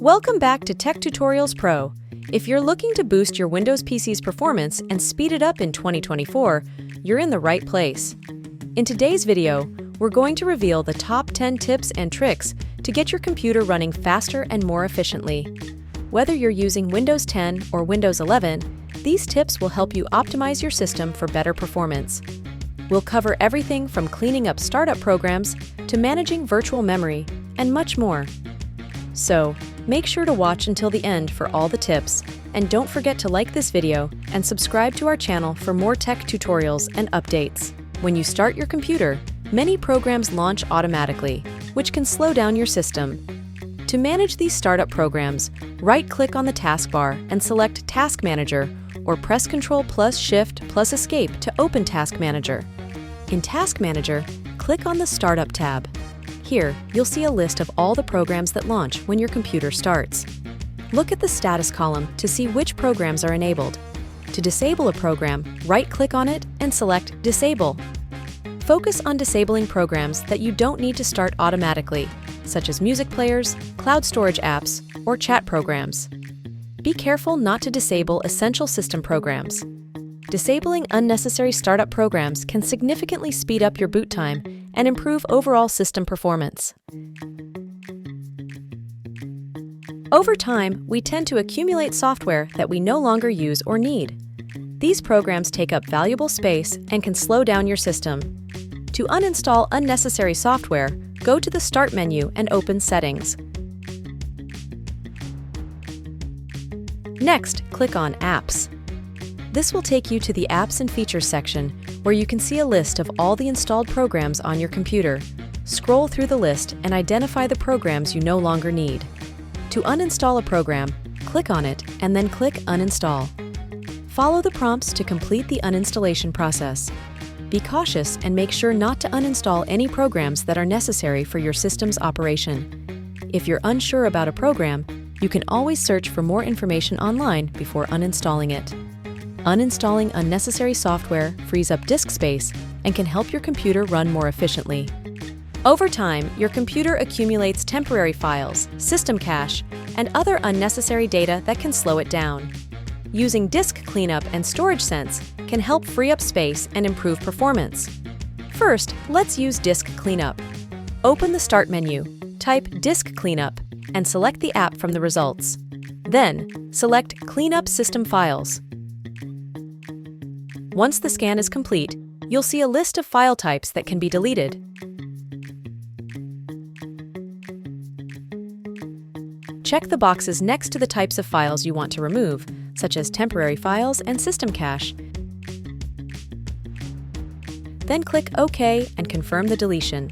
Welcome back to TechTutorials Pro. If you're looking to boost your Windows PC's performance and speed it up in 2024, you're in the right place. In today's video, we're going to reveal the top 10 tips and tricks to get your computer running faster and more efficiently. Whether you're using Windows 10 or Windows 11, these tips will help you optimize your system for better performance. We'll cover everything from cleaning up startup programs to managing virtual memory and much more. So, make sure to watch until the end for all the tips, and don't forget to like this video and subscribe to our channel for more tech tutorials and updates. When you start your computer, many programs launch automatically, which can slow down your system. To manage these startup programs, right-click on the taskbar and select Task Manager, or press Ctrl plus Shift plus Escape to open Task Manager. In Task Manager, click on the Startup tab. Here, you'll see a list of all the programs that launch when your computer starts. Look at the status column to see which programs are enabled. To disable a program, right-click on it and select Disable. Focus on disabling programs that you don't need to start automatically, such as music players, cloud storage apps, or chat programs. Be careful not to disable essential system programs. Disabling unnecessary startup programs can significantly speed up your boot time and improve overall system performance. Over time, we tend to accumulate software that we no longer use or need. These programs take up valuable space and can slow down your system. To uninstall unnecessary software, go to the Start menu and open Settings. Next, click on Apps. This will take you to the Apps and Features section, where you can see a list of all the installed programs on your computer. Scroll through the list and identify the programs you no longer need. To uninstall a program, click on it and then click Uninstall. Follow the prompts to complete the uninstallation process. Be cautious and make sure not to uninstall any programs that are necessary for your system's operation. If you're unsure about a program, you can always search for more information online before uninstalling it. Uninstalling unnecessary software frees up disk space and can help your computer run more efficiently. Over time, your computer accumulates temporary files, system cache, and other unnecessary data that can slow it down. Using Disk Cleanup and Storage Sense can help free up space and improve performance. First, let's use Disk Cleanup. Open the Start menu, type Disk Cleanup, and select the app from the results. Then, select Clean Up System Files. Once the scan is complete, you'll see a list of file types that can be deleted. Check the boxes next to the types of files you want to remove, such as temporary files and system cache. Then click OK and confirm the deletion.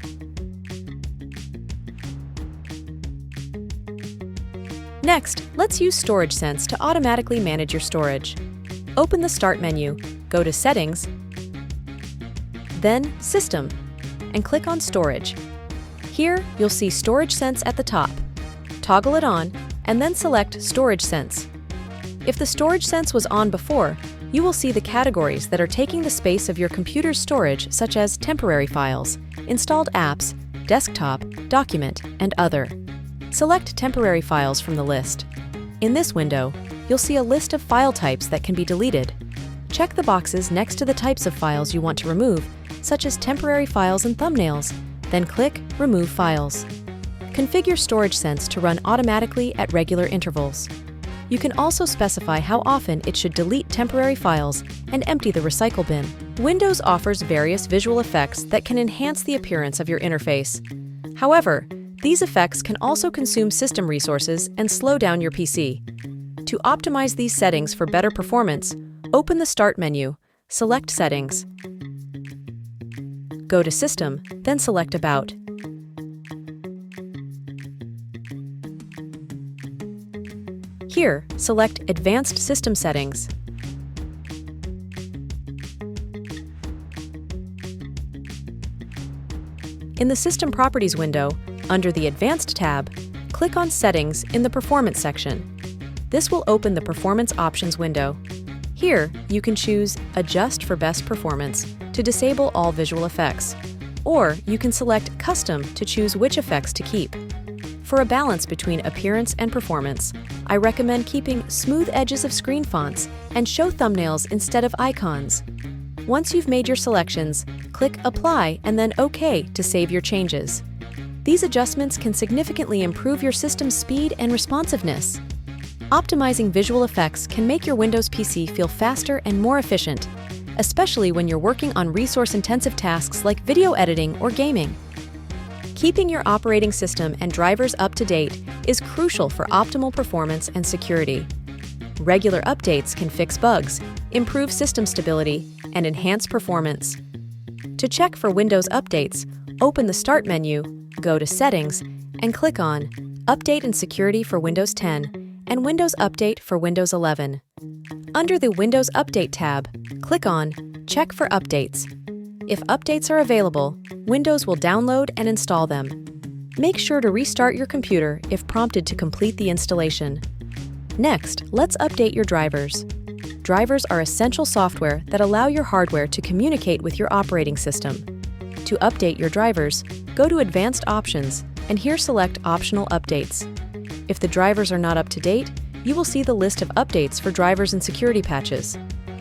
Next, let's use Storage Sense to automatically manage your storage. Open the Start menu, go to Settings, then System, and click on Storage. Here, you'll see Storage Sense at the top. Toggle it on, and then select Storage Sense. If the Storage Sense was on before, you will see the categories that are taking the space of your computer's storage, such as temporary files, installed apps, desktop, document, and other. Select temporary files from the list. In this window, you'll see a list of file types that can be deleted. Check the boxes next to the types of files you want to remove, such as temporary files and thumbnails, then click Remove Files. Configure Storage Sense to run automatically at regular intervals. You can also specify how often it should delete temporary files and empty the recycle bin. Windows offers various visual effects that can enhance the appearance of your interface. However, these effects can also consume system resources and slow down your PC. To optimize these settings for better performance, open the Start menu, select Settings. Go to System, then select About. Here, select Advanced System Settings. In the System Properties window, under the Advanced tab, click on Settings in the Performance section. This will open the Performance Options window. Here, you can choose Adjust for Best Performance to disable all visual effects, or you can select Custom to choose which effects to keep. For a balance between appearance and performance, I recommend keeping smooth edges of screen fonts and show thumbnails instead of icons. Once you've made your selections, click Apply and then OK to save your changes. These adjustments can significantly improve your system's speed and responsiveness. Optimizing visual effects can make your Windows PC feel faster and more efficient, especially when you're working on resource-intensive tasks like video editing or gaming. Keeping your operating system and drivers up to date is crucial for optimal performance and security. Regular updates can fix bugs, improve system stability, and enhance performance. To check for Windows updates, open the Start menu, go to Settings, and click on Update and Security for Windows 10 and Windows Update for Windows 11. Under the Windows Update tab, click on Check for Updates. If updates are available, Windows will download and install them. Make sure to restart your computer if prompted to complete the installation. Next, let's update your drivers. Drivers are essential software that allow your hardware to communicate with your operating system. To update your drivers, go to Advanced Options and here select Optional Updates. If the drivers are not up to date, you will see the list of updates for drivers and security patches.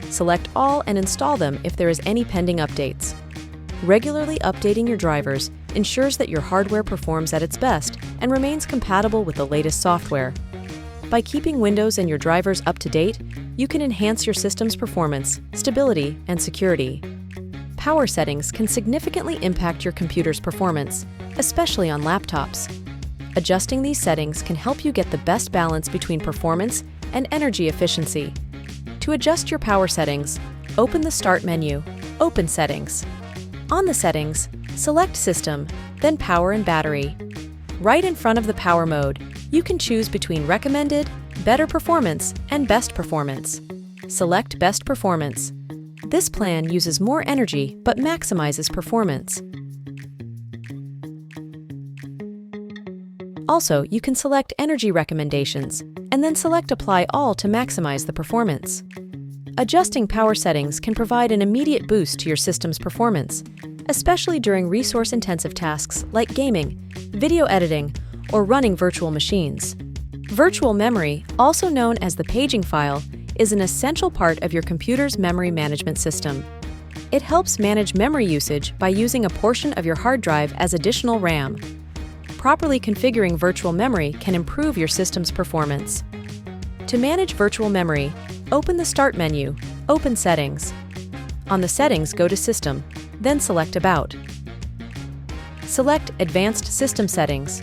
Select all and install them if there is any pending updates. Regularly updating your drivers ensures that your hardware performs at its best and remains compatible with the latest software. By keeping Windows and your drivers up to date, you can enhance your system's performance, stability, and security. Power settings can significantly impact your computer's performance, especially on laptops. Adjusting these settings can help you get the best balance between performance and energy efficiency. To adjust your power settings, open the Start menu, open Settings. On the Settings, select System, then Power and Battery. Right in front of the Power mode, you can choose between Recommended, Better Performance, and Best Performance. Select Best Performance. This plan uses more energy but maximizes performance. Also, you can select Energy Recommendations, and then select Apply All to maximize the performance. Adjusting power settings can provide an immediate boost to your system's performance, especially during resource-intensive tasks like gaming, video editing, or running virtual machines. Virtual memory, also known as the paging file, is an essential part of your computer's memory management system. It helps manage memory usage by using a portion of your hard drive as additional RAM. Properly configuring virtual memory can improve your system's performance. To manage virtual memory, open the Start menu, open Settings. On the Settings, go to System, then select About. Select Advanced System Settings.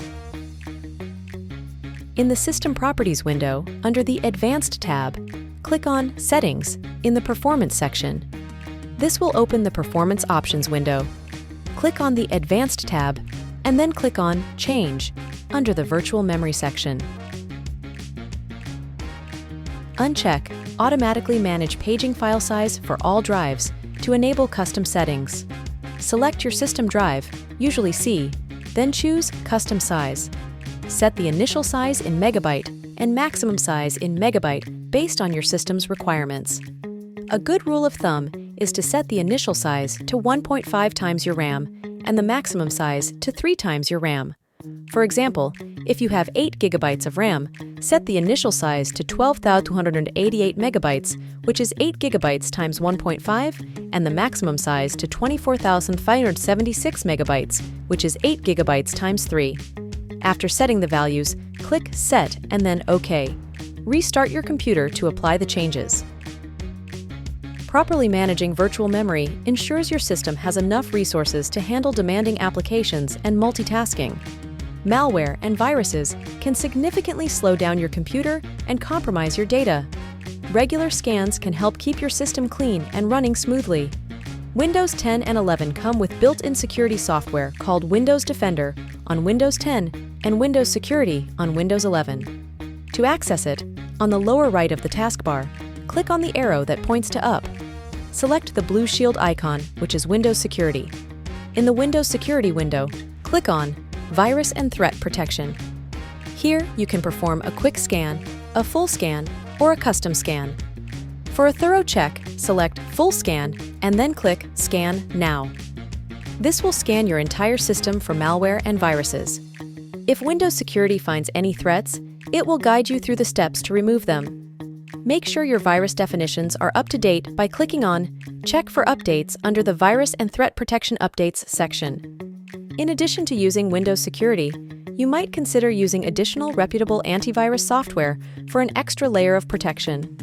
In the System Properties window, under the Advanced tab, click on Settings in the Performance section. This will open the Performance Options window. Click on the Advanced tab and then click on Change under the Virtual Memory section. Uncheck Automatically Manage Paging File Size for all drives to enable custom settings. Select your system drive, usually C, then choose Custom Size. Set the initial size in megabyte and maximum size in megabyte based on your system's requirements. A good rule of thumb is to set the initial size to 1.5 times your RAM and the maximum size to 3 times your RAM. For example, if you have 8 gigabytes of RAM, set the initial size to 12,288 megabytes, which is 8 gigabytes times 1.5, and the maximum size to 24,576 megabytes, which is 8 gigabytes times 3. After setting the values, click Set and then OK. Restart your computer to apply the changes. Properly managing virtual memory ensures your system has enough resources to handle demanding applications and multitasking. Malware and viruses can significantly slow down your computer and compromise your data. Regular scans can help keep your system clean and running smoothly. Windows 10 and 11 come with built-in security software called Windows Defender on Windows 10 and Windows Security on Windows 11. To access it, on the lower right of the taskbar, click on the arrow that points to up. Select the blue shield icon, which is Windows Security. In the Windows Security window, click on Virus and Threat Protection. Here, you can perform a quick scan, a full scan, or a custom scan. For a thorough check, select Full Scan and then click Scan Now. This will scan your entire system for malware and viruses. If Windows Security finds any threats, it will guide you through the steps to remove them. Make sure your virus definitions are up to date by clicking on Check for Updates under the Virus and Threat Protection Updates section. In addition to using Windows Security, you might consider using additional reputable antivirus software for an extra layer of protection.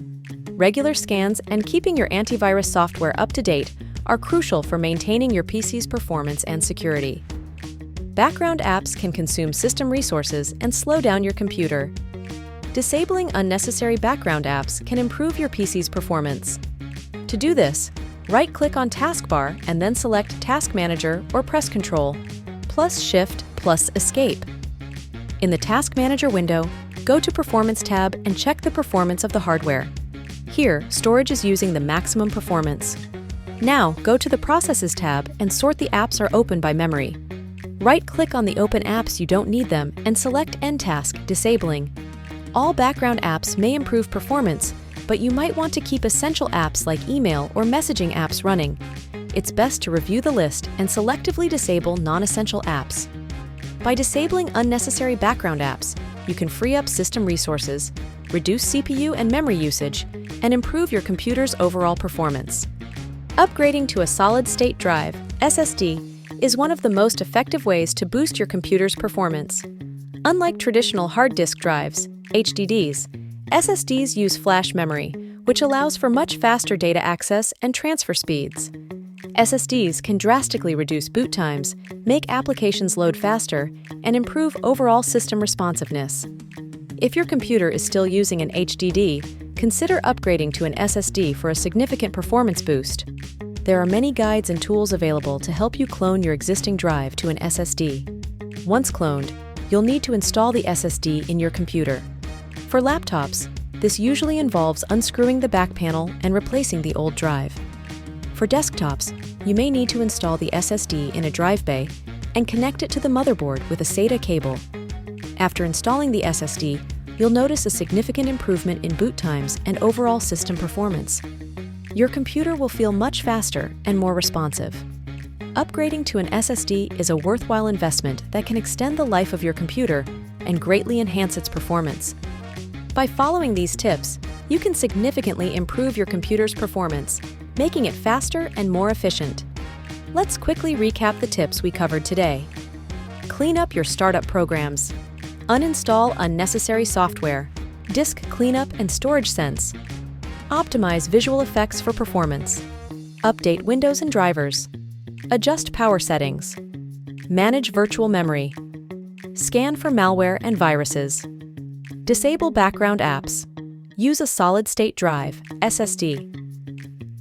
Regular scans and keeping your antivirus software up to date are crucial for maintaining your PC's performance and security. Background apps can consume system resources and slow down your computer. Disabling unnecessary background apps can improve your PC's performance. To do this, right-click on Taskbar and then select Task Manager or press Ctrl plus Shift plus Escape. In the Task Manager window, go to Performance tab and check the performance of the hardware. Here, storage is using the maximum performance. Now, go to the Processes tab and sort the apps are open by memory. Right-click on the open apps you don't need them and select End Task, disabling. All background apps may improve performance, but you might want to keep essential apps like email or messaging apps running. It's best to review the list and selectively disable non-essential apps. By disabling unnecessary background apps, you can free up system resources, reduce CPU and memory usage, and improve your computer's overall performance. Upgrading to a solid-state drive, SSD, is one of the most effective ways to boost your computer's performance. Unlike traditional hard disk drives, HDDs, SSDs use flash memory, which allows for much faster data access and transfer speeds. SSDs can drastically reduce boot times, make applications load faster, and improve overall system responsiveness. If your computer is still using an HDD, consider upgrading to an SSD for a significant performance boost. There are many guides and tools available to help you clone your existing drive to an SSD. Once cloned, you'll need to install the SSD in your computer. For laptops, this usually involves unscrewing the back panel and replacing the old drive. For desktops, you may need to install the SSD in a drive bay and connect it to the motherboard with a SATA cable. After installing the SSD, you'll notice a significant improvement in boot times and overall system performance. Your computer will feel much faster and more responsive. Upgrading to an SSD is a worthwhile investment that can extend the life of your computer and greatly enhance its performance. By following these tips, you can significantly improve your computer's performance, making it faster and more efficient. Let's quickly recap the tips we covered today. Clean up your startup programs. Uninstall unnecessary software. Disk cleanup and storage sense. Optimize visual effects for performance. Update Windows and drivers. Adjust power settings. Manage virtual memory. Scan for malware and viruses. Disable background apps. Use a solid-state drive, SSD.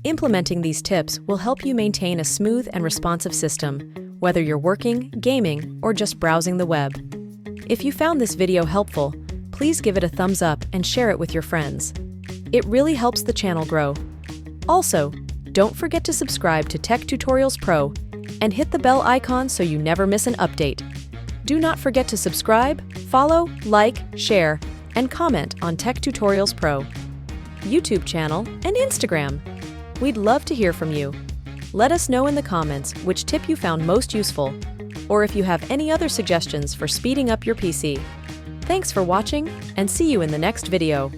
Implementing these tips will help you maintain a smooth and responsive system, whether you're working, gaming, or just browsing the web. If you found this video helpful, please give it a thumbs up and share it with your friends. It really helps the channel grow. Also, don't forget to subscribe to TechTutorials Pro and hit the bell icon so you never miss an update. Do not forget to subscribe, follow, like, share, and comment on TechTutorials Pro, YouTube channel, and Instagram. We'd love to hear from you. Let us know in the comments which tip you found most useful, or if you have any other suggestions for speeding up your PC. Thanks for watching, and see you in the next video.